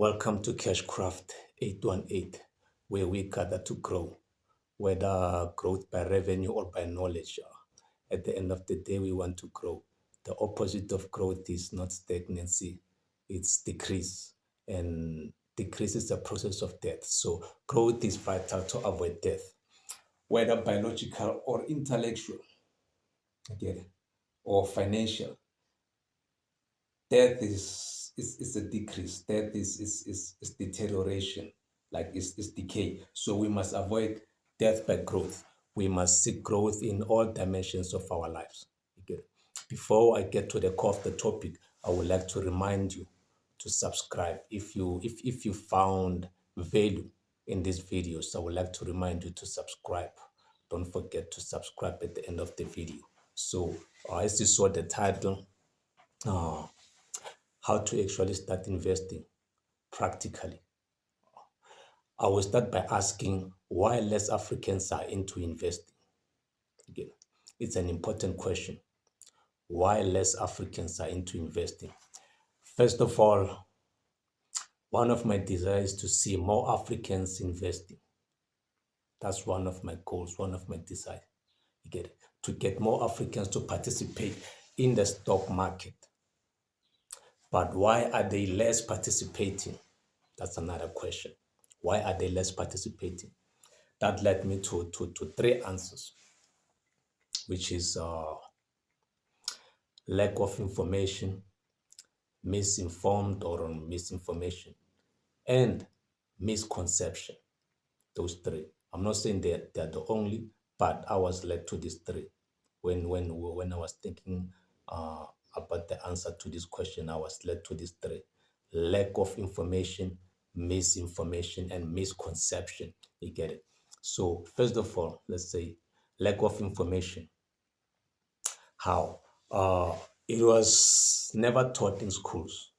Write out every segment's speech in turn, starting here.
Welcome to Cashcraft 818, where we gather to grow, whether growth by revenue or by knowledge. At the end of the day, we want to grow. The opposite of growth is not stagnancy, it's decrease. And decrease is a process of death. So growth is vital to avoid death, whether biological or intellectual, get it, or financial. Death is a decrease. Death is deterioration, like is decay. So we must avoid death by growth. We must seek growth in all dimensions of our lives. Okay. Before I get to the core of the topic, I would like to remind you to subscribe. If you found value in these videos, I would like to remind you to subscribe. Don't forget to subscribe at the end of the video. So as you saw the title, how to actually start investing practically. I will start by asking why less Africans are into investing. Again, it's an important question. Why less Africans are into investing? First of all, one of my desires is to see more Africans investing. That's one of my goals, one of my desires. You get it? To get more Africans to participate in the stock market. But why are they less participating? That's another question. Why are they less participating? That led me to three answers, which is lack of information, misinformed or misinformation, and misconception. Those three. I'm not saying they're the only, but I was led to these three. When I was thinking about the answer to this question, I was led to these three: lack of information, misinformation, and misconception. You get it? So first of all, let's say lack of information. How? It was never taught in schools.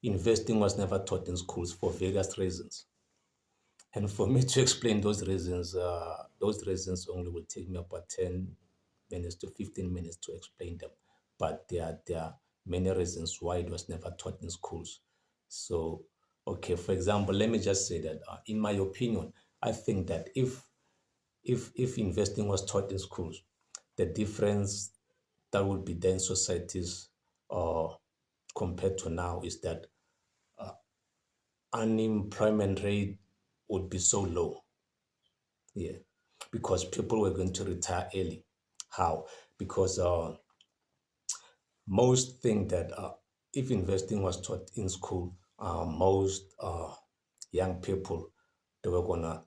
Investing was never taught in schools for various reasons. And for me to explain those reasons only will take me about 10 minutes to 15 minutes to explain them. But there are many reasons why it was never taught in schools. So, okay, for example, let me just say that in my opinion, I think that if investing was taught in schools, the difference that would be there in societies compared to now is that unemployment rate would be so low. Yeah, because people were going to retire early. How? Because most think that if investing was taught in school, most young people, they were gonna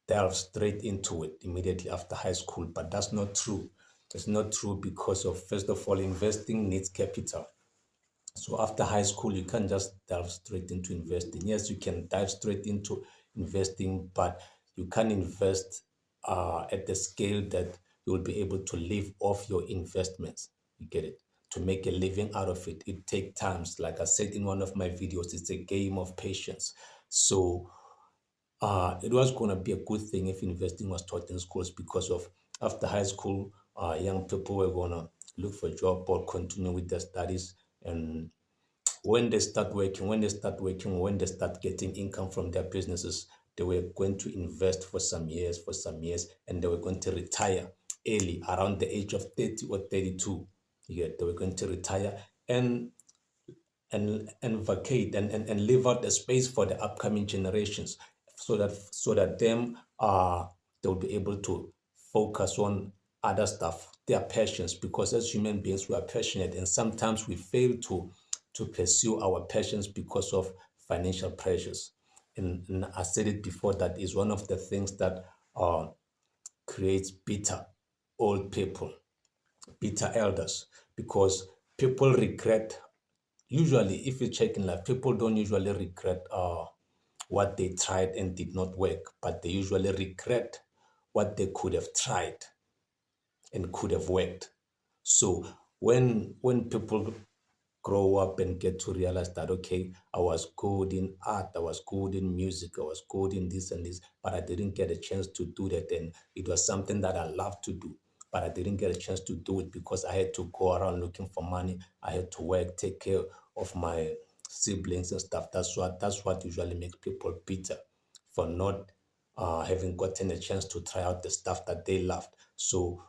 delve straight into it immediately after high school. But that's not true. It's not true because of, first of all, investing needs capital. So after high school, you can't just dive straight into investing. Yes, you can dive straight into investing, but you can't invest at the scale that you will be able to live off your investments. You get it? To make a living out of it, it takes times. Like I said in one of my videos, it's a game of patience. So it was going to be a good thing if investing was taught in schools because of after high school, young people were going to look for a job or continue with their studies. And when they start working, when they start getting income from their businesses, they were going to invest for some years, and they were going to retire early, around the age of 30 or 32. Yeah, they were going to retire and vacate and leave out the space for the upcoming generations so that them they'll be able to focus on other stuff, their passions, because as human beings we are passionate and sometimes we fail to pursue our passions because of financial pressures. And I said it before, that is one of the things that creates bitter old people, bitter elders, because people regret. Usually, if you check in life, people don't usually regret what they tried and did not work, but they usually regret what they could have tried and could have worked. So when people grow up and get to realize that, okay, I was good in art, I was good in music, I was good in this and this, but I didn't get a chance to do that. And it was something that I loved to do, but I didn't get a chance to do it because I had to go around looking for money. I had to work, take care of my siblings and stuff. That's what usually makes people bitter for not having gotten a chance to try out the stuff that they loved. So,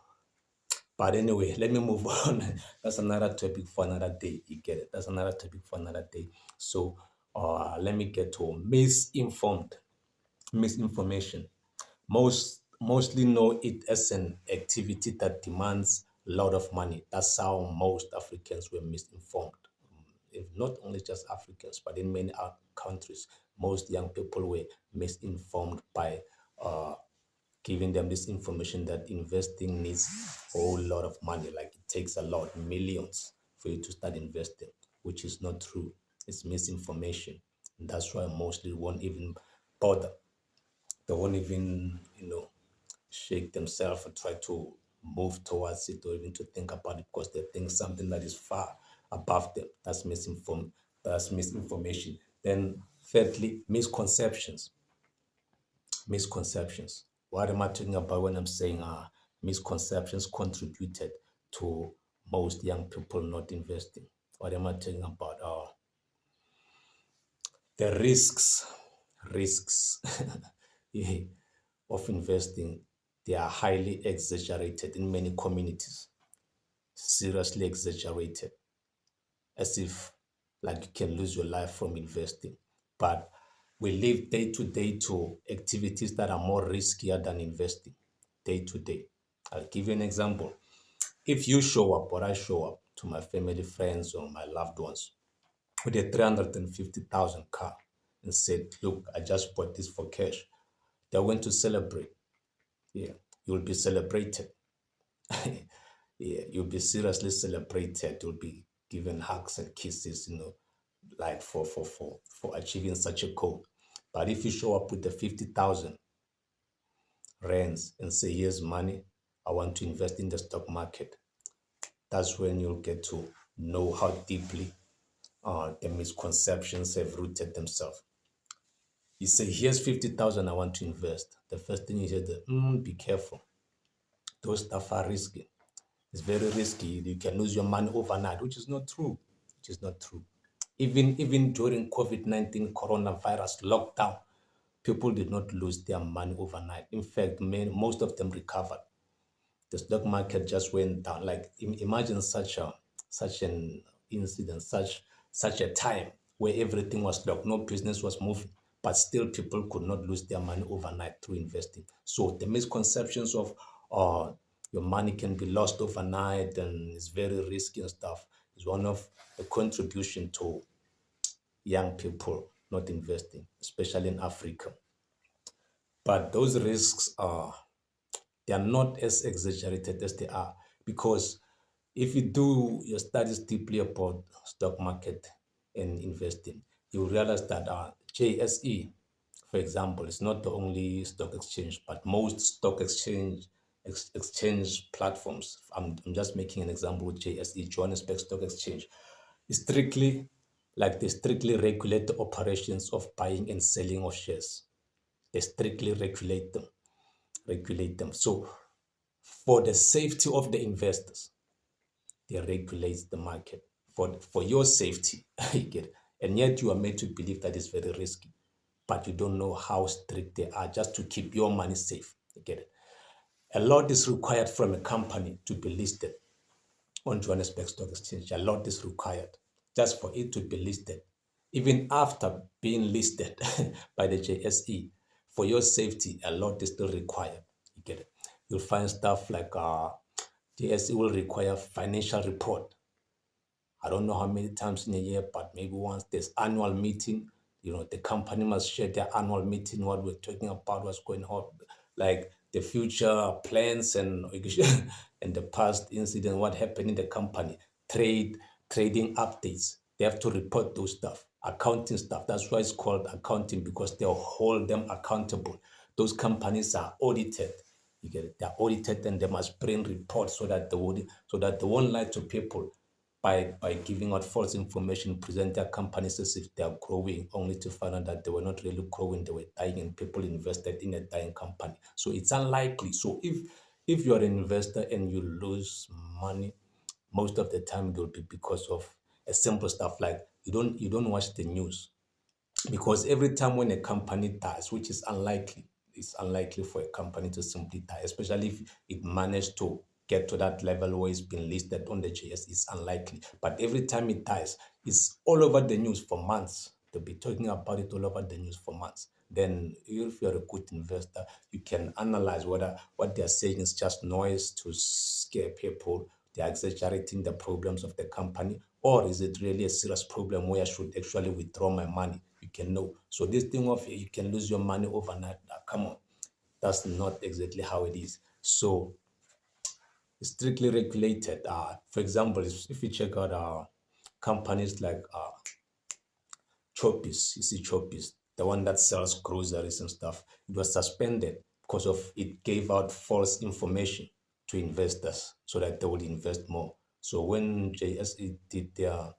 but anyway, let me move on. That's another topic for another day. You get it? That's another topic for another day. So, let me get to misinformation. Mostly know it as an activity that demands a lot of money. That's how most Africans were misinformed. If not only just Africans, but in many other countries, most young people were misinformed by uh, giving them this information that investing needs a whole lot of money. Like it takes a lot, millions for you to start investing, which is not true. It's misinformation. And that's why mostly won't even bother. They won't even, shake themselves or try to move towards it or even to think about it because they think something that is far above them. That's misinformation. Then thirdly, misconceptions. Misconceptions. What am I talking about when I'm saying misconceptions contributed to most young people not investing? What am I talking about? The risks yeah, of investing, they are highly exaggerated in many communities, seriously exaggerated, as if like you can lose your life from investing. But we live day to day to activities that are more riskier than investing day to day. I'll give you an example. If you show up or I show up to my family, friends, or my loved ones with a 350,000 car and said, look, I just bought this for cash, they're going to celebrate. Yeah, you'll be celebrated. Yeah, you'll be seriously celebrated. You'll be given hugs and kisses, like for achieving such a goal. But if you show up with the 50,000 rands and say, here's money, I want to invest in the stock market, that's when you'll get to know how deeply the misconceptions have rooted themselves. You say, here's 50,000 I want to invest. The first thing you say, be careful. Those stuff are risky. It's very risky. You can lose your money overnight, which is not true. Which is not true. Even during COVID-19 coronavirus lockdown, people did not lose their money overnight. In fact, most of them recovered. The stock market just went down. Like imagine such an incident, such a time where everything was locked, no business was moving, but still people could not lose their money overnight through investing. So the misconceptions of your money can be lost overnight and it's very risky and stuff is one of the contribution to young people not investing, especially in Africa. But those risks they are not as exaggerated as they are because if you do your studies deeply about stock market and investing, you realize that JSE, for example, is not the only stock exchange, but most stock exchange platforms. I'm just making an example with JSE, Johannesburg Stock Exchange, is they strictly regulate the operations of buying and selling of shares. They strictly regulate them. So for the safety of the investors, they regulate the market for your safety. You get it? And yet you are made to believe that it's very risky, but you don't know how strict they are just to keep your money safe. You get it? A lot is required from a company to be listed on Johannesburg Stock Exchange. A lot is required just for it to be listed. Even after being listed by the JSE, for your safety, a lot is still required. You get it? You'll find stuff like JSE will require financial report. I don't know how many times in a year, but maybe once there's annual meeting, the company must share their annual meeting, what we're talking about, what's going on, like the future plans and and the past incident, what happened in the company, trading updates. They have to report those stuff, accounting stuff. That's why it's called accounting, because they'll hold them accountable. Those companies are audited. You get it? They're audited and they must bring reports so that they won't lie to people by giving out false information, present their companies as if they are growing, only to find out that they were not really growing, they were dying, and people invested in a dying company. So it's unlikely. So if you're an investor and you lose money, most of the time it will be because of a simple stuff like you don't watch the news, because every time when a company dies, which is unlikely, it's unlikely for a company to simply die, especially if it managed to get to that level where it's been listed on the JS. It's unlikely. But every time it dies, it's all over the news for months. They'll be talking about it all over the news for months. Then, if you're a good investor, you can analyze whether what they're saying is just noise to scare people, they're exaggerating the problems of the company, or is it really a serious problem where I should actually withdraw my money? You can know. So this thing of you can lose your money overnight, come on, that's not exactly how it is. So it's strictly regulated. For example, if you check out companies like Choppies, you see Choppies, the one that sells groceries and stuff, it was suspended because of it gave out false information to investors so that they would invest more. So when JSE did their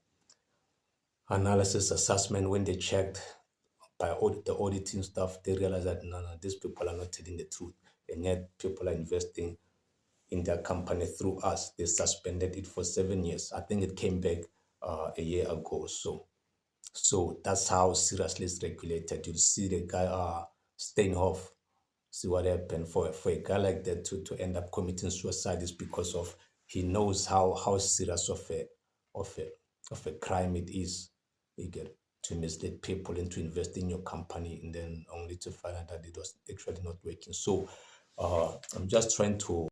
analysis assessment, when they checked by the auditing stuff, they realized that no, these people are not telling the truth, and yet people are investing in their company through us. They suspended it for 7 years. I think it came back a year ago. So that's how seriously it's regulated. You see the guy Steinhoff. See what happened for a guy like that to end up committing suicide is because of he knows how serious of a of a crime it is. You get to mislead people into investing in your company and then only to find out that it was actually not working. So I'm just trying to